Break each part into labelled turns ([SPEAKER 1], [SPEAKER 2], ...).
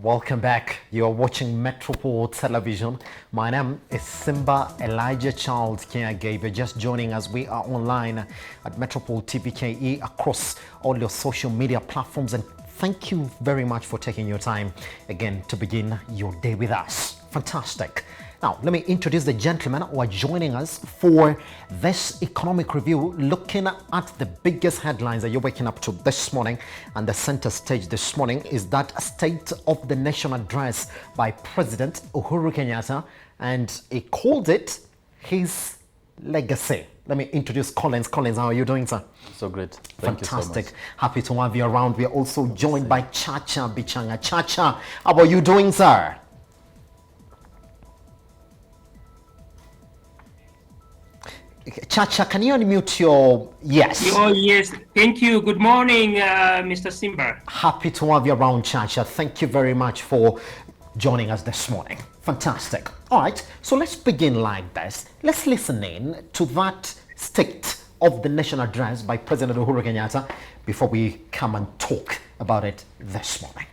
[SPEAKER 1] Welcome back. You're watching Metropole Television. My name is Simba Elijah Charles Caregiver. Just joining us, we are online at Metropole TVKE across all your social media platforms. And thank you very much for taking your time again to begin your day with us. Fantastic. Now, let me introduce the gentlemen who are joining us for this economic review, looking at the biggest headlines that you're waking up to this morning. And the center stage this morning is that State of the Nation address by President Uhuru Kenyatta, and he called it his legacy. Let me introduce Collins. Collins, how are you doing, sir?
[SPEAKER 2] So great. Thank
[SPEAKER 1] Fantastic.
[SPEAKER 2] you so much.
[SPEAKER 1] Happy to have you around. We are also joined by Chacha Bichanga. Chacha, how are you doing, sir? Chacha, can you unmute your... Yes.
[SPEAKER 3] Oh, yes. Thank you. Good morning, Mr. Simba.
[SPEAKER 1] Happy to have you around, Chacha. Thank you very much for joining us this morning. Fantastic. All right, so let's begin like this. Let's listen in to that State of the Nation address by President Uhuru Kenyatta before we come and talk about it this morning.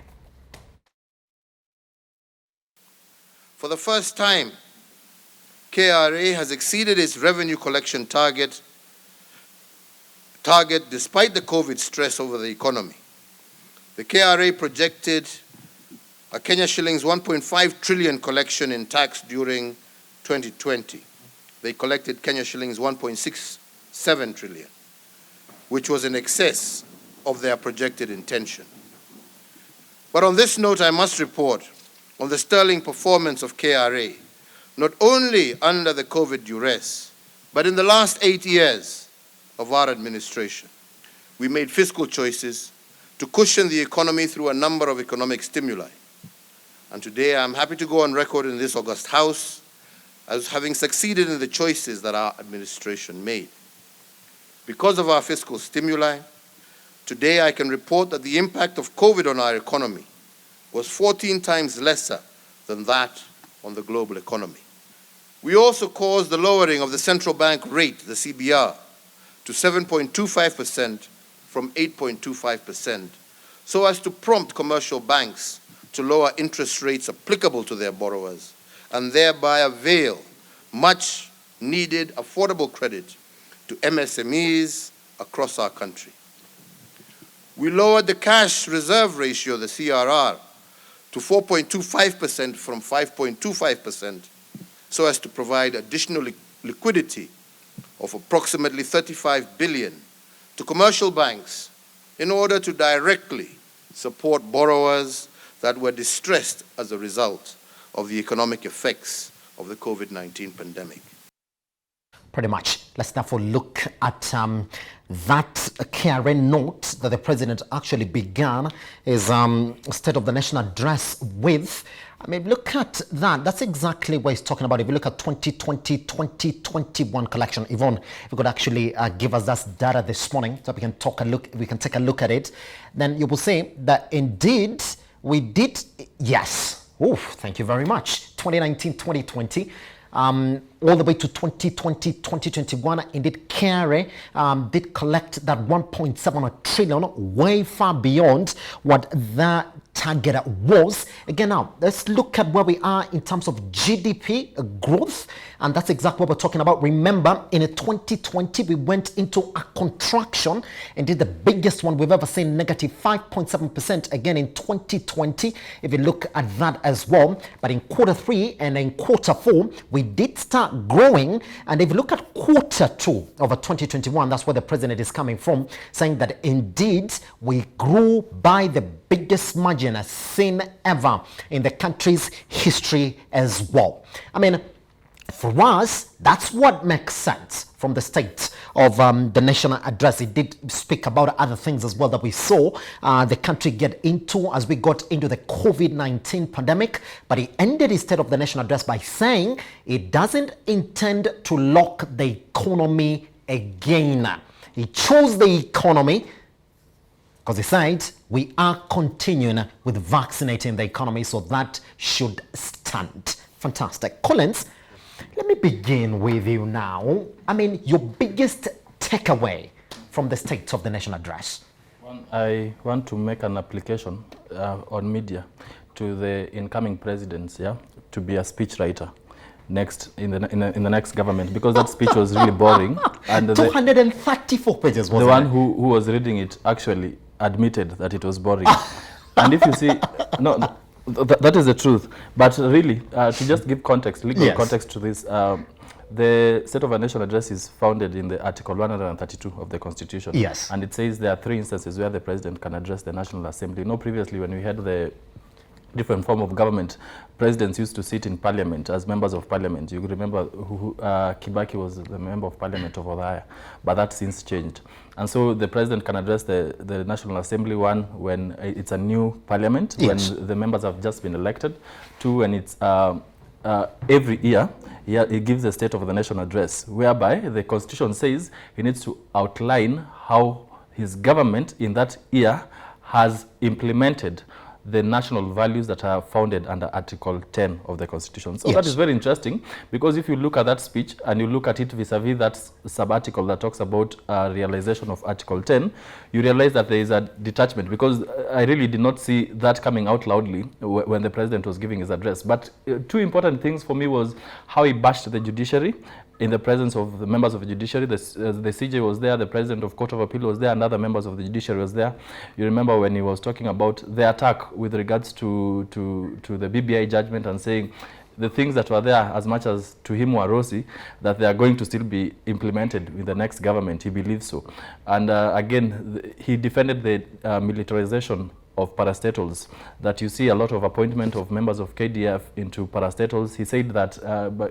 [SPEAKER 4] For the first time, KRA has exceeded its revenue collection target despite the COVID stress over the economy. The KRA projected a Kenya shillings 1.5 trillion collection in tax during 2020. They collected Kenya shillings 1.67 trillion, which was in excess of their projected intention. But on this note, I must report on the sterling performance of KRA, not only under the COVID duress, but in the last 8 years of our administration. We made fiscal choices to cushion the economy through a number of economic stimuli. And today I'm happy to go on record in this august house as having succeeded in the choices that our administration made. Because of our fiscal stimuli, today I can report that the impact of COVID on our economy was 14 times lesser than that on the global economy. We also caused the lowering of the central bank rate, the CBR, to 7.25% from 8.25%, so as to prompt commercial banks to lower interest rates applicable to their borrowers and thereby avail much needed affordable credit to MSMEs across our country. We lowered the cash reserve ratio, the CRR, to 4.25% from 5.25%, so as to provide additional liquidity of approximately 35 billion to commercial banks in order to directly support borrowers that were distressed as a result of the economic effects of the COVID-19 pandemic.
[SPEAKER 1] Pretty much. Let's therefore look at that KRA note that the president actually began his State of the Nation address with. I mean, look at that. That's exactly what he's talking about. If you look at 2020-2021 collection, Yvonne, if you could actually give us that data this morning so we can take a look at it, then you will see that indeed we did, yes. Oh, thank you very much. 2019-2020. All the way to 2020-2021, indeed, KRA did collect that 1.7 trillion, way far beyond what that target was. Again, now, let's look at where we are in terms of GDP growth, and that's exactly what we're talking about. Remember, in 2020, we went into a contraction, indeed the biggest one we've ever seen, negative 5.7% again in 2020, if you look at that as well. But in quarter 3 and in quarter 4, we did start growing, and if you look at quarter 2 of 2021, that's where the president is coming from, saying that indeed we grew by the biggest margin as seen ever in the country's history as well. I mean, for us, that's what makes sense from the State of the Nation address. It did speak about other things as well that we saw the country get into as we got into the COVID-19 pandemic. But he ended his State of the Nation address by saying it doesn't intend to lock the economy again. He chose the economy because he said we are continuing with vaccinating the economy, so that should stand. Fantastic. Collins, let me begin with you now. I mean, your biggest takeaway from the State of the Nation address?
[SPEAKER 2] I want to make an application on media to the incoming presidents, yeah, to be a speechwriter next in the next government, because that speech was really boring. And
[SPEAKER 1] 234 pages, wasn't
[SPEAKER 2] the one
[SPEAKER 1] it?
[SPEAKER 2] who was reading it actually admitted that it was boring. And if you see, no, that is the truth. But really, to just give context, legal
[SPEAKER 1] Yes.
[SPEAKER 2] context to this, the State of a Nation address is founded in the Article 132 of the Constitution.
[SPEAKER 1] Yes.
[SPEAKER 2] And it says there are 3 instances where the president can address the National Assembly. You know, previously when we had the different form of government, presidents used to sit in parliament as members of parliament. You remember Kibaki was the member of parliament of Odhaya, but that since changed. And so the president can address the National Assembly, 1, when it's a new parliament,
[SPEAKER 1] Yes.
[SPEAKER 2] when the members have just been elected, 2, when it's every year, he gives a State of the Nation address, whereby the Constitution says he needs to outline how his government in that year has implemented the national values that are founded under Article 10 of the Constitution. So
[SPEAKER 1] Yes.
[SPEAKER 2] that is very interesting, because if you look at that speech and you look at it vis-a-vis that sub-article that talks about realization of Article 10, you realize that there is a detachment, because I really did not see that coming out loudly when the president was giving his address. But 2 important things for me was how he bashed the judiciary in the presence of the members of the judiciary. The CJ was there, the president of Court of Appeal was there, and other members of the judiciary was there. You remember when he was talking about the attack with regards to the BBI judgment, and saying the things that were there, as much as to him were rosy, that they are going to still be implemented with the next government. He believes so. And again, he defended the militarization of parastatals, that you see a lot of appointment of members of KDF into parastatals. He said that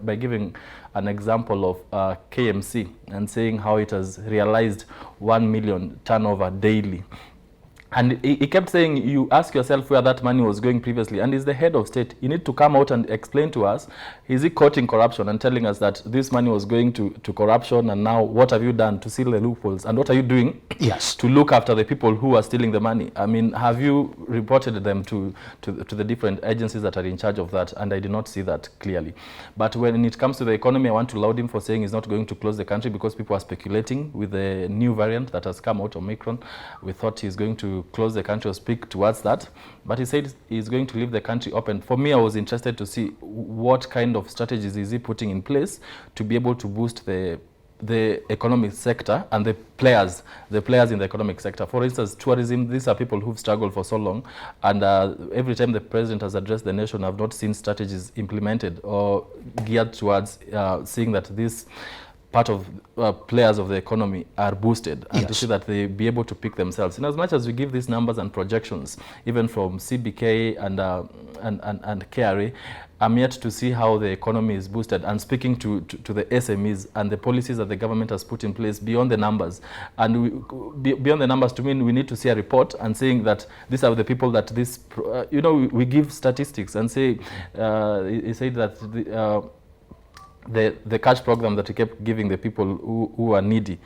[SPEAKER 2] by giving an example of KMC and saying how it has realized 1 million turnover daily. And he kept saying, you ask yourself where that money was going previously, and he's the head of state. You need to come out and explain to us, is he quoting corruption and telling us that this money was going to corruption, and now what have you done to seal the loopholes, and what are you doing
[SPEAKER 1] Yes.
[SPEAKER 2] to look after the people who are stealing the money? I mean, have you reported them to the different agencies that are in charge of that? And I did not see that clearly. But when it comes to the economy, I want to laud him for saying he's not going to close the country, because people are speculating with the new variant that has come out, Omicron. We thought he's going to close the country or speak towards that, but he said he's going to leave the country open. For me, I was interested to see what kind of strategies is he putting in place to be able to boost the economic sector and the players in the economic sector. For instance, tourism, these are people who've struggled for so long, and every time the president has addressed the nation, I've not seen strategies implemented or geared towards seeing that this part of players of the economy are boosted, and to see that they be able to pick themselves. In as much as we give these numbers and projections, even from CBK and KRA, I'm yet to see how the economy is boosted. And speaking to the SMEs and the policies that the government has put in place beyond the numbers. And beyond the numbers, to me, we need to see a report and saying that these are the people that this, we give statistics and say, he said that the cash program that we kept giving the people who are needy,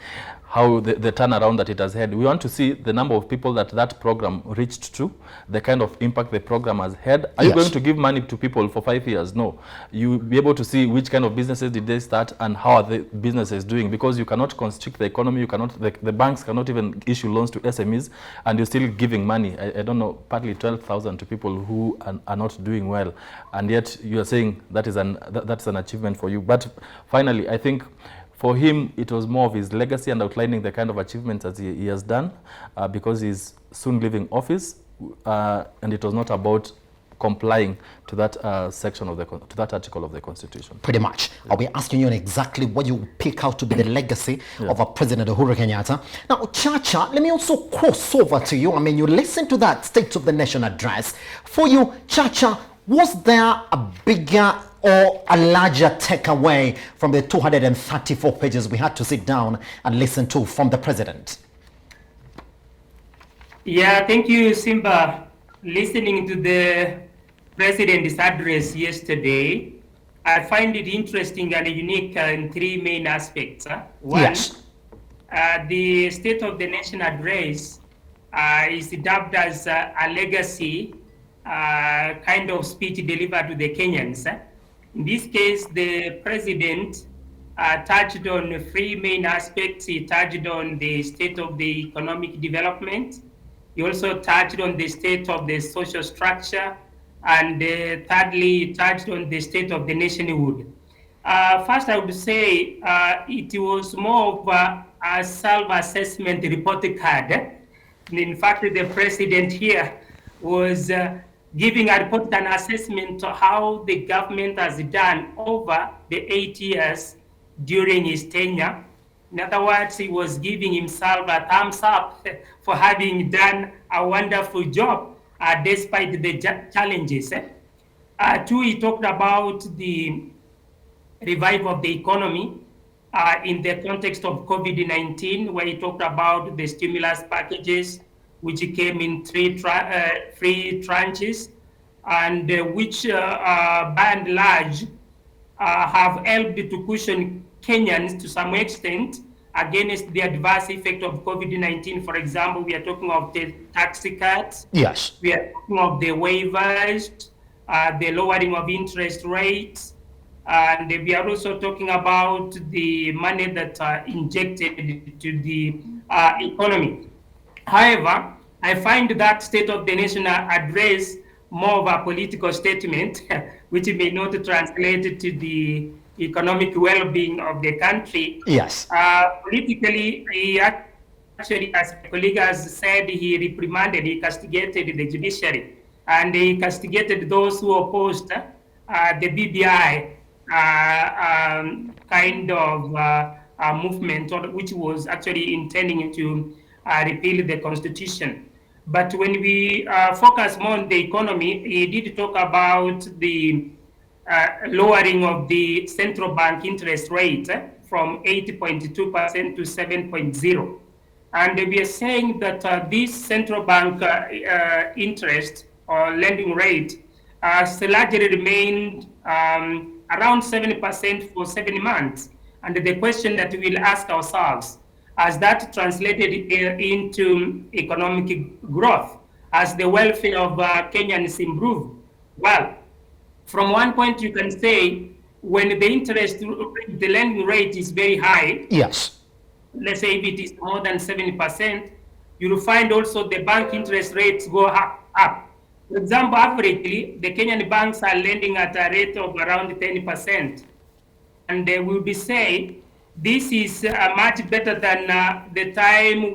[SPEAKER 2] how the turnaround that it has had. We want to see the number of people that program reached to, the kind of impact the program has had. Are you going to give money to people for 5 years? No. You be able to see which kind of businesses did they start and how are the businesses doing, because you cannot constrict the economy. You cannot, the banks cannot even issue loans to SMEs, and you're still giving money. I don't know, partly 12,000 to people who are not doing well, and yet you are saying that is that's an achievement for you. But finally, I think for him, it was more of his legacy and outlining the kind of achievements that he has done, because he's soon leaving office, and it was not about complying to that section of to that article of the Constitution.
[SPEAKER 1] Pretty much. I'll be asking you on exactly what you pick out to be the legacy of our President Uhuru Kenyatta. Now, Chacha, let me also cross over to you. I mean, you listen to that State of the Nation address. For you, Chacha, was there a bigger or a larger takeaway from the 234 pages we had to sit down and listen to from the president?
[SPEAKER 3] Yeah, thank you, Simba. Listening to the president's address yesterday, I find it interesting and unique in 3 main aspects. One, the State of the Nation address is dubbed as a legacy kind of speech delivered to the Kenyans. In this case, the president touched on 3 main aspects. He touched on the state of the economic development. He also touched on the state of the social structure and thirdly, touched on the state of the nationhood. First, I would say it was more of a self-assessment report card. In fact, the president here was giving a report and assessment of how the government has done over the 8 years during his tenure. In other words, he was giving himself a thumbs up for having done a wonderful job despite the challenges. Two, he talked about the revival of the economy in the context of COVID-19, where he talked about the stimulus packages, which came in three tranches, and which, by and large, have helped to cushion Kenyans to some extent against the adverse effect of COVID-19. For example, we are talking of the tax cuts.
[SPEAKER 1] Yes.
[SPEAKER 3] We are talking of the waivers, the lowering of interest rates, and we are also talking about the money that are injected to the economy. However, I find that State of the Nation address more of a political statement, which may not translate to the economic well-being of the country.
[SPEAKER 1] Yes.
[SPEAKER 3] Politically, he actually, as my colleague has said, he reprimanded, he castigated the judiciary, and he castigated those who opposed the BBI kind of movement, which was actually intending to repeal the constitution. But when we focus more on the economy, he did talk about the lowering of the central bank interest rate from 8.2% to 7.0%. And we are saying that this central bank interest or lending rate has largely remained around 7% for 7 months. And the question that we'll ask ourselves, has that translated into economic growth? Has the welfare of Kenyans improved? Well, from one point you can say, when the lending rate is very high,
[SPEAKER 1] Yes.
[SPEAKER 3] let's say if it is more than 70%, you will find also the bank interest rates go up. For example, averagely, the Kenyan banks are lending at a rate of around 10%. And they will be saying, this is much better than the time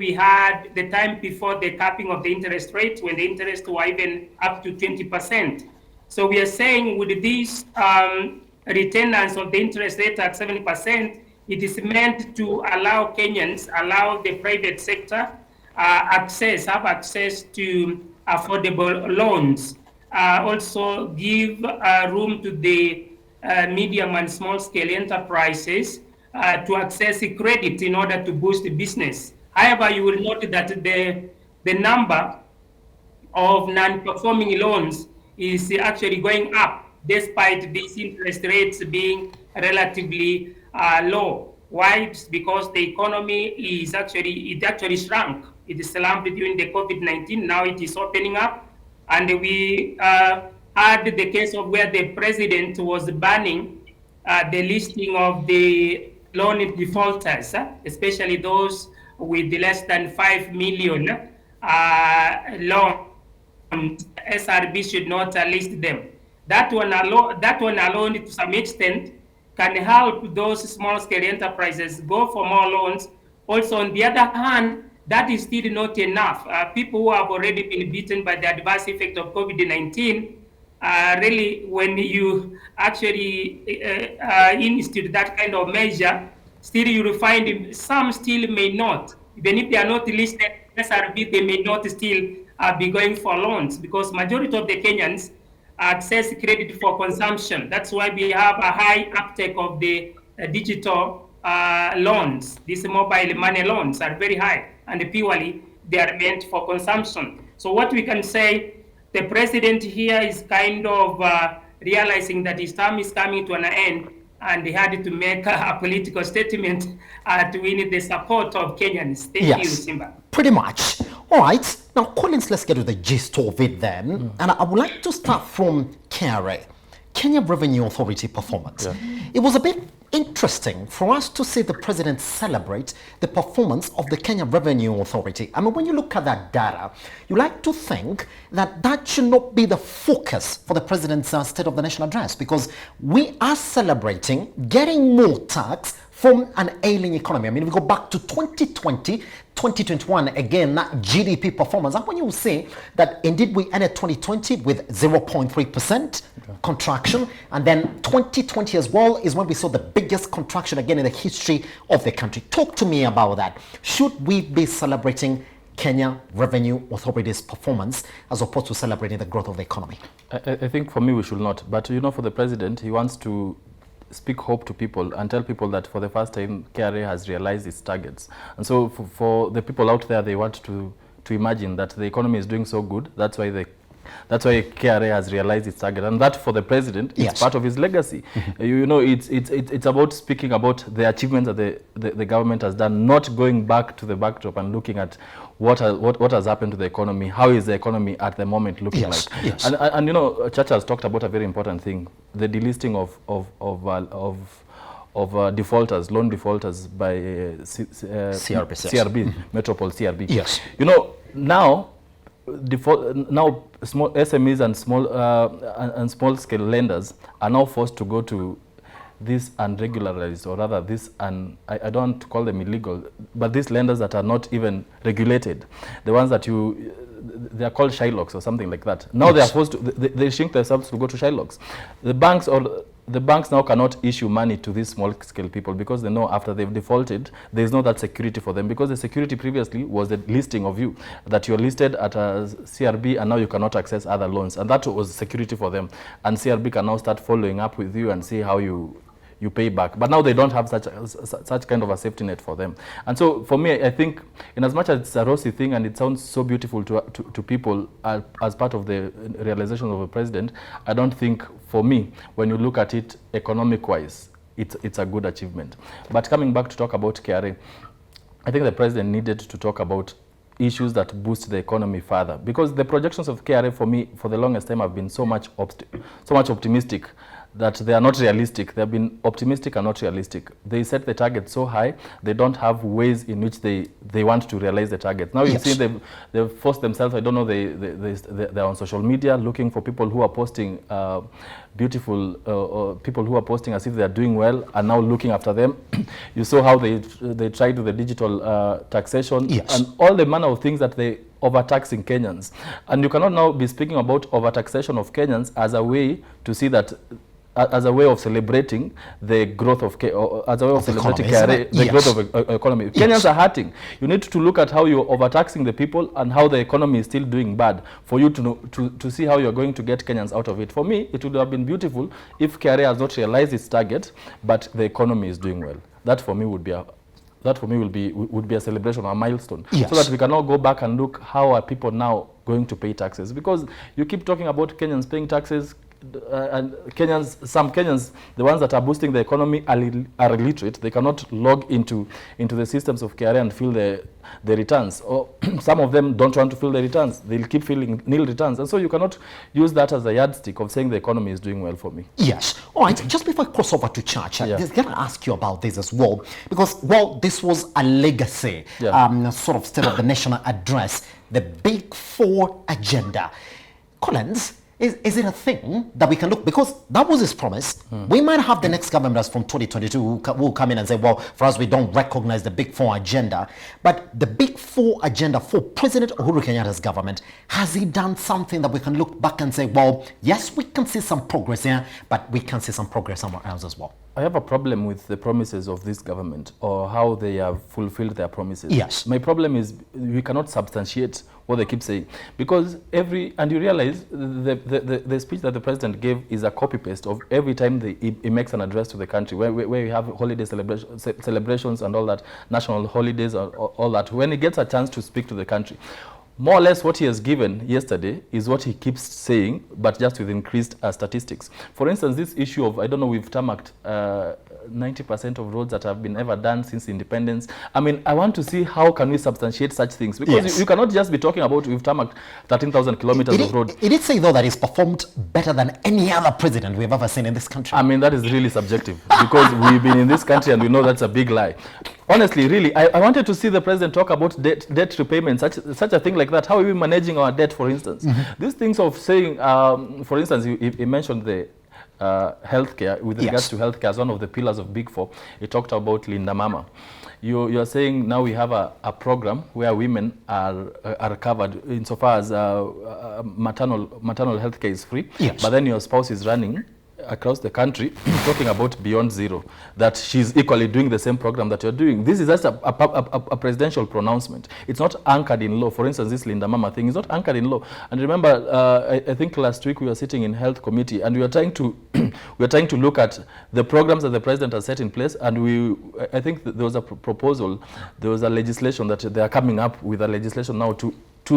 [SPEAKER 3] before the capping of the interest rate, when the interest were even up to 20%. So we are saying with this retainers of the interest rate at 7%, it is meant to allow Kenyans, allow the private sector have access to affordable loans. Also give room to the medium and small scale enterprises to access credit in order to boost the business. However, you will note that the number of non-performing loans is actually going up despite these interest rates being relatively low. Why? It's because the economy is actually shrunk. It slumped during the COVID-19. Now it is opening up, and we had the case of where the president was banning the listing of the loan defaulters, especially those with less than 5 million loans. SRB should not list them. That one alone, to some extent, can help those small-scale enterprises go for more loans. Also, on the other hand, that is still not enough. People who have already been beaten by the adverse effect of COVID-19, really, when you actually institute that kind of measure, still you will find some still may not. Even if they are not listed SRB, they may not still be going for loans, because majority of the Kenyans access credit for consumption. That's why we have a high uptake of the digital loans. These mobile money loans are very high, and purely they are meant for consumption. So what we can say, the president here is kind of realizing that his term is coming to an end, and he had to make a political statement to win the support of Kenyans. Thank you, Simba.
[SPEAKER 1] Pretty much. All right. Now, Collins, let's get to the gist of it then. And I would like to start from KRA. Kenya Revenue Authority performance.
[SPEAKER 2] Yeah.
[SPEAKER 1] It was a bit interesting for us to see the president celebrate the performance of the Kenya Revenue Authority. I mean, when you look at that data, you like to think that that should not be the focus for the president's State of the Nation address, because we are celebrating getting more tax from an ailing economy. I mean, if we go back to 2020, 2021, again, that GDP performance, and when you say that indeed we ended 2020 with 0.3% contraction, and then 2020 as well is when we saw the biggest contraction again in the history of the country. Talk to me about that. Should we be celebrating Kenya Revenue Authority's performance as opposed to celebrating the growth of the economy?
[SPEAKER 2] I think for me we should not. But you know, for the president, he wants to speak hope to people and tell people that for the first time KRA has realized its targets. And so for the people out there, they want to imagine that the economy is doing so good. That's why KRA has realized its target, and that for the president is part of his legacy. You know, it's about speaking about the achievements that the government has done, not going back to the backdrop and looking at what has happened to the economy. How is the economy at the moment looking like?
[SPEAKER 1] Yes.
[SPEAKER 2] And you know, Chacha has talked about a very important thing: the delisting of defaulters, loan defaulters by CRB, Metropole CRB.
[SPEAKER 1] Yes.
[SPEAKER 2] You know, now small SMEs and small scale lenders are now forced to go to these unregularized, or rather this I don't want to call them illegal, but these lenders that are not even regulated, the ones that they are called Shylocks or something like that. Now they are forced to, they shrink themselves to go to Shylocks. The banks now cannot issue money to these small scale people because they know after they've defaulted, there's no that security for them, because the security previously was the listing of you, that you're listed at a CRB and now you cannot access other loans, and that was security for them. And CRB can now start following up with you and see how you pay back. But now they don't have such kind of a safety net for them. And so for me, I think in as much as it's a rosy thing and it sounds so beautiful to people as part of the realization of a president, I don't think, for me, when you look at it economic wise, it's a good achievement. But coming back to talk about KRA, I think the president needed to talk about issues that boost the economy further, because the projections of KRA for me for the longest time have been so much optimistic that they are not realistic. They have been optimistic and not realistic. They set the target so high, they don't have ways in which they want to realize the target. Now you see they've forced themselves, I don't know, they're on social media looking for people who are posting people who are posting as if they are doing well and now looking after them. You saw how they tried with the digital taxation and all the manner of things that they overtaxing Kenyans. And you cannot now be speaking about overtaxation of Kenyans as a way to see that, as a way of celebrating the growth of, as a way of celebrating the growth of economy. Kenyans are hurting. You need to look at how you're overtaxing the people and how the economy is still doing bad for you to see how you're going to get Kenyans out of it. For me, it would have been beautiful if KRA has not realized its target, but the economy is doing well. That for me would be a celebration or a milestone, so that we can now go back and look how are people now going to pay taxes, because you keep talking about Kenyans paying taxes. And some Kenyans, the ones that are boosting the economy, are illiterate. They cannot log into the systems of KRA and fill the returns. Or some of them don't want to fill the returns. They'll keep filling nil returns. And so you cannot use that as a yardstick of saying the economy is doing well for me.
[SPEAKER 1] Yes. All right. Just before I cross over to church, I'm going to ask you about this as well, because, well, this was a legacy, sort of State of the National address, the Big Four agenda. Collins, is it a thing that we can look, because that was his promise. We might have the next government from 2022 who will come in and say, well, for us, we don't recognize the Big Four agenda. But the Big Four agenda for President Uhuru Kenyatta's government, has he done something that we can look back and say, well, yes, we can see some progress here, but we can see some progress somewhere else as well?
[SPEAKER 2] I have a problem with the promises of this government or how they have fulfilled their promises.
[SPEAKER 1] Yes.
[SPEAKER 2] My problem is we cannot substantiate what they keep saying, because and you realize the speech that the president gave is a copy-paste of every time he makes an address to the country, where we have holiday celebrations and all that, national holidays, all that. When he gets a chance to speak to the country, more or less what he has given yesterday is what he keeps saying, but just with increased statistics. For instance, this issue of, I don't know, we've tarmacked 90% of roads that have been ever done since independence. I mean, I want to see how can we substantiate such things, because
[SPEAKER 1] Yes.
[SPEAKER 2] you cannot just be talking about we've tarmacked 13,000 kilometers of road.
[SPEAKER 1] It did say, though, that he's performed better than any other president we've ever seen in this country.
[SPEAKER 2] I mean, that is really subjective, because we've been in this country and we know that's a big lie. Honestly, really, I wanted to see the president talk about debt repayment, such a thing like that. How are we managing our debt, for instance? These things of saying, for instance, he mentioned the healthcare, with regards to healthcare as one of the pillars of Big Four. He talked about Linda Mama. You're saying now we have a program where women are covered insofar as maternal health care is free,
[SPEAKER 1] Yes.
[SPEAKER 2] but then your spouse is running across the country talking about Beyond Zero, that she's equally doing the same program that you're doing. This is just a presidential pronouncement. It's not anchored in law. For instance, this Linda Mama thing is not anchored in law. And remember, I think last week we were sitting in health committee and we were trying to we are trying to look at the programs that the president has set in place, and I think there was a proposal, there was a legislation that they are coming up with a legislation now to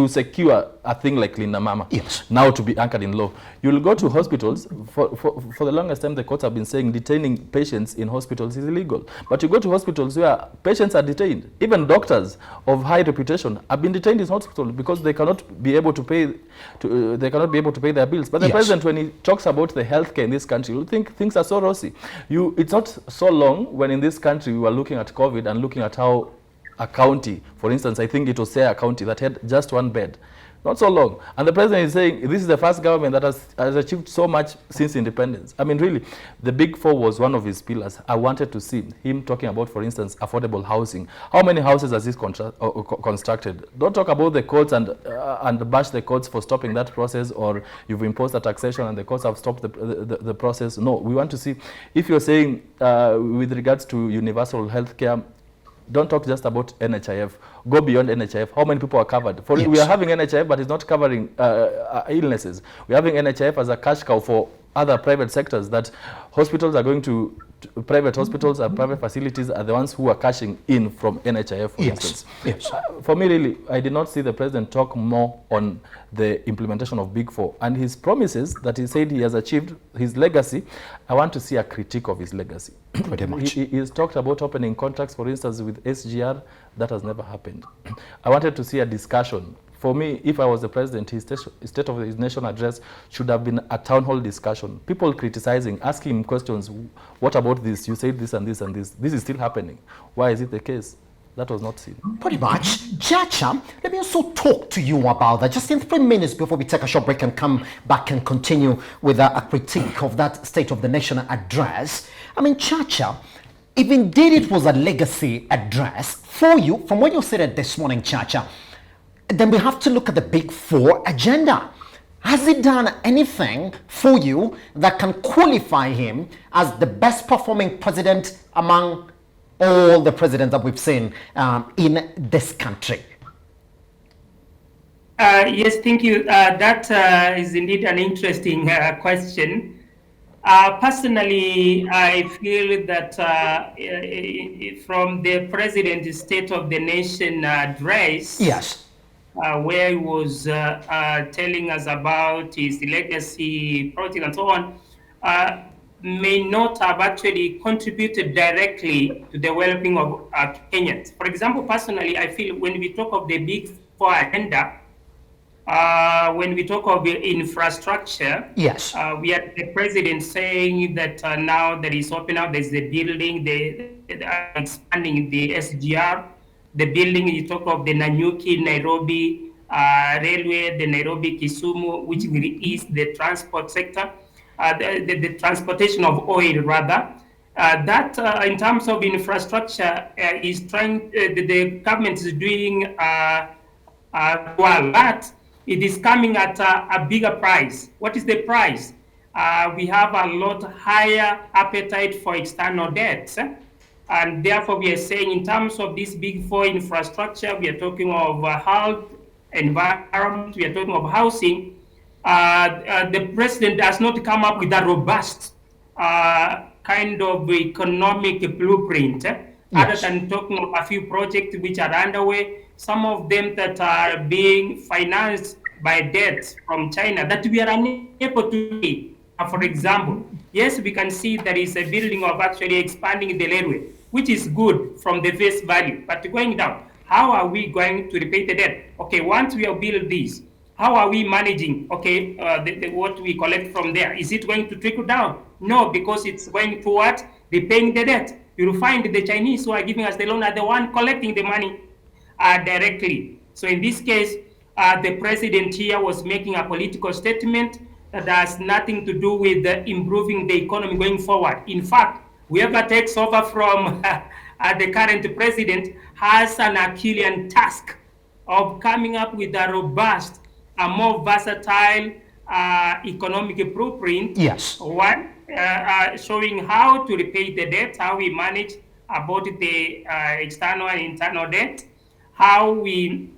[SPEAKER 2] secure a thing like Linda Mama,
[SPEAKER 1] Yes.
[SPEAKER 2] now to be anchored in law. You'll go to hospitals. For the longest time, the courts have been saying detaining patients in hospitals is illegal. But you go to hospitals where patients are detained. Even doctors of high reputation have been detained in hospitals because they cannot be able to pay. They cannot be able to pay their bills. But the
[SPEAKER 1] Yes.
[SPEAKER 2] president, when he talks about the healthcare in this country, you'll think things are so rosy. It's not so long when in this country we were looking at COVID and looking at how a county, for instance, I think it was Saya County, that had just one bed. Not so long. And the president is saying this is the first government that has achieved so much since independence. I mean, really, the Big Four was one of his pillars. I wanted to see him talking about, for instance, affordable housing. How many houses has he constructed? Don't talk about the courts and bash the courts for stopping that process, or you've imposed a taxation and the courts have stopped the process. No, we want to see, if you're saying with regards to universal health care, don't talk just about NHIF. Go beyond NHIF. How many people are covered?
[SPEAKER 1] Yes.
[SPEAKER 2] We are having NHIF, but it's not covering illnesses. We're having NHIF as a cash cow for other private sectors, that hospitals are going to private hospitals and private facilities are the ones who are cashing in from NHIF, for instance.
[SPEAKER 1] Yes.
[SPEAKER 2] For me, really, I did not see the president talk more on the implementation of Big Four and his promises that he said he has achieved, his legacy. I want to see a critique of his legacy.
[SPEAKER 1] Pretty much.
[SPEAKER 2] He has talked about opening contracts, for instance, with SGR. That has never happened. I wanted to see a discussion. For me, if I was the president, his State of his Nation address should have been a town hall discussion. People criticizing, asking him questions. What about this? You said this and this and this. This is still happening. Why is it the case? That was not seen.
[SPEAKER 1] Pretty much. Chacha, let me also talk to you about that just in 3 minutes before we take a short break and come back and continue with a critique of that State of the Nation address. I mean, Chacha, if indeed it was a legacy address for you, from when you said it this morning, Chacha, then we have to look at the Big Four agenda. Has he done anything for you that can qualify him as the best performing president among all the presidents that we've seen in this country?
[SPEAKER 3] Yes, thank you. That is indeed an interesting question. Personally, I feel that from the President's State of the Nation address,
[SPEAKER 1] Yes.
[SPEAKER 3] Where he was telling us about his legacy, project, and so on, may not have actually contributed directly to the well-being of Kenyans. For example, personally, I feel when we talk of the Big Four agenda, when we talk of infrastructure,
[SPEAKER 1] Yes.
[SPEAKER 3] we had the president saying that now that is open up, there's the building, expanding the SGR, the building, you talk of the Nanyuki, Nairobi railway, the Nairobi Kisumu, which will ease the transport sector, the transportation of oil rather. That in terms of infrastructure is trying, the government is doing well, but it is coming at a bigger price. What is the price? We have a lot higher appetite for external debt. And therefore, we are saying in terms of this Big Four infrastructure, we are talking of health, environment, we are talking of housing. The president does not come up with a robust kind of economic blueprint other
[SPEAKER 1] Yes.
[SPEAKER 3] than talking of a few projects which are underway, some of them that are being financed by debt from China that we are unable to pay. For example, yes, we can see there is a building of actually expanding the railway, which is good from the face value, but going down, how are we going to repay the debt? Okay, once we have built this, how are we managing, okay, what we collect from there? Is it going to trickle down? No, because it's going towards repaying the debt. You'll find the Chinese who are giving us the loan are the one collecting the money directly. So in this case, the president here was making a political statement that has nothing to do with improving the economy going forward. In fact, whoever takes over from the current president has an Herculean task of coming up with a robust, a more versatile economic blueprint.
[SPEAKER 1] Yes.
[SPEAKER 3] One, showing how to repay the debt, how we manage both the external and internal debt, how we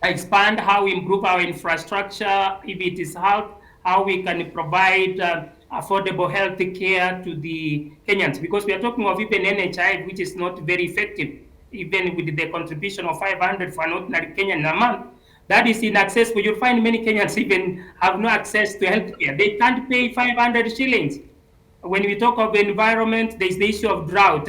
[SPEAKER 3] expand, how we improve our infrastructure, if it is health, how we can provide affordable health care to the Kenyans. Because we are talking of even NHI, which is not very effective, even with the contribution of 500 for an ordinary Kenyan a month. That is inaccessible. You'll find many Kenyans even have no access to health care. They can't pay 500 shillings. When we talk of environment, there's the issue of drought.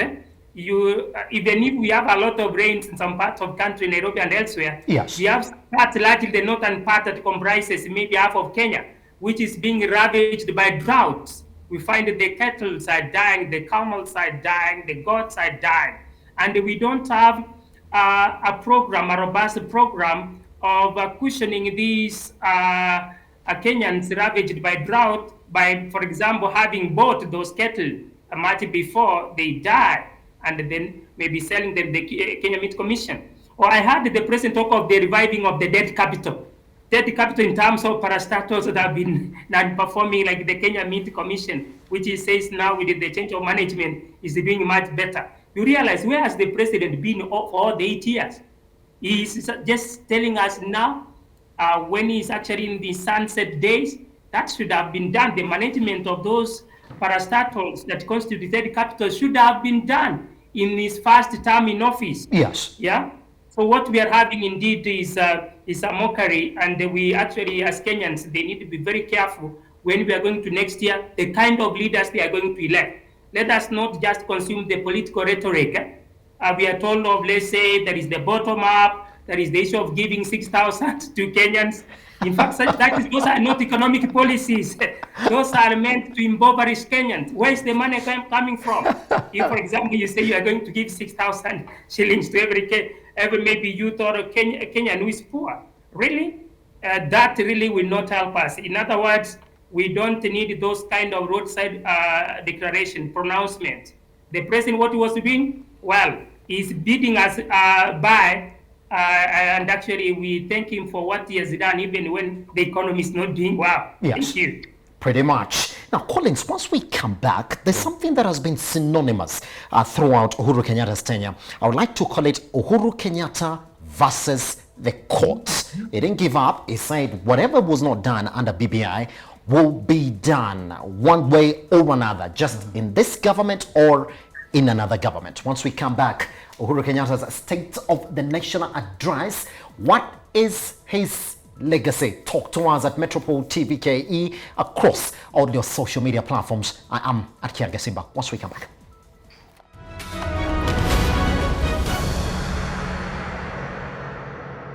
[SPEAKER 3] Even if we have a lot of rains in some parts of country, Nairobi and elsewhere,
[SPEAKER 1] Yes.
[SPEAKER 3] we have parts largely the northern part that comprises maybe half of Kenya, which is being ravaged by droughts. We find that the cattle are dying, the camels are dying, the goats are dying, and we don't have a program, a robust program of cushioning these Kenyans ravaged by drought by, for example, having bought those cattle much before they die, and then maybe selling them the Kenya Meat Commission. Or I heard the president talk of the reviving of the debt capital. Debt capital in terms of parastatals that have been non-performing, like the Kenya Meat Commission, which he says now with the change of management is doing much better. You realize, where has the president been for all the 8 years? He's just telling us now, when he's actually in the sunset days, that should have been done. The management of those parastatals that constitute debt capital should have been done in his first term in office.
[SPEAKER 1] Yes.
[SPEAKER 3] Yeah. So what we are having indeed is a mockery, and we actually, as Kenyans, they need to be very careful when we are going to next year, the kind of leaders they are going to elect. Let us not just consume the political rhetoric. We are told of, let's say, there is the bottom up, there is the issue of giving 6,000 to Kenyans. In fact, those are not economic policies. Those are meant to impoverish Kenyans. Where is the money coming from? If, for example, you say you are going to give 6,000 shillings to every maybe youth or a Kenyan who is poor, really? That really will not help us. In other words, we don't need those kind of roadside declaration pronouncements. The president, what he was doing, well, is beating us by. And actually, we thank him for what he has done, even when the economy is not doing well.
[SPEAKER 1] Yes.
[SPEAKER 3] Thank you.
[SPEAKER 1] Pretty much. Now, Collins, once we come back, there's something that has been synonymous throughout Uhuru Kenyatta's tenure. I would like to call it Uhuru Kenyatta versus the courts. He didn't give up. He said whatever was not done under BBI will be done one way or another, just in this government or in another government. Once we come back, Uhuru Kenyatta's State of the Nation address. What is his legacy? Talk to us at Metropole TVKE across all your social media platforms. I am at Kiaga Simba. Once we come back.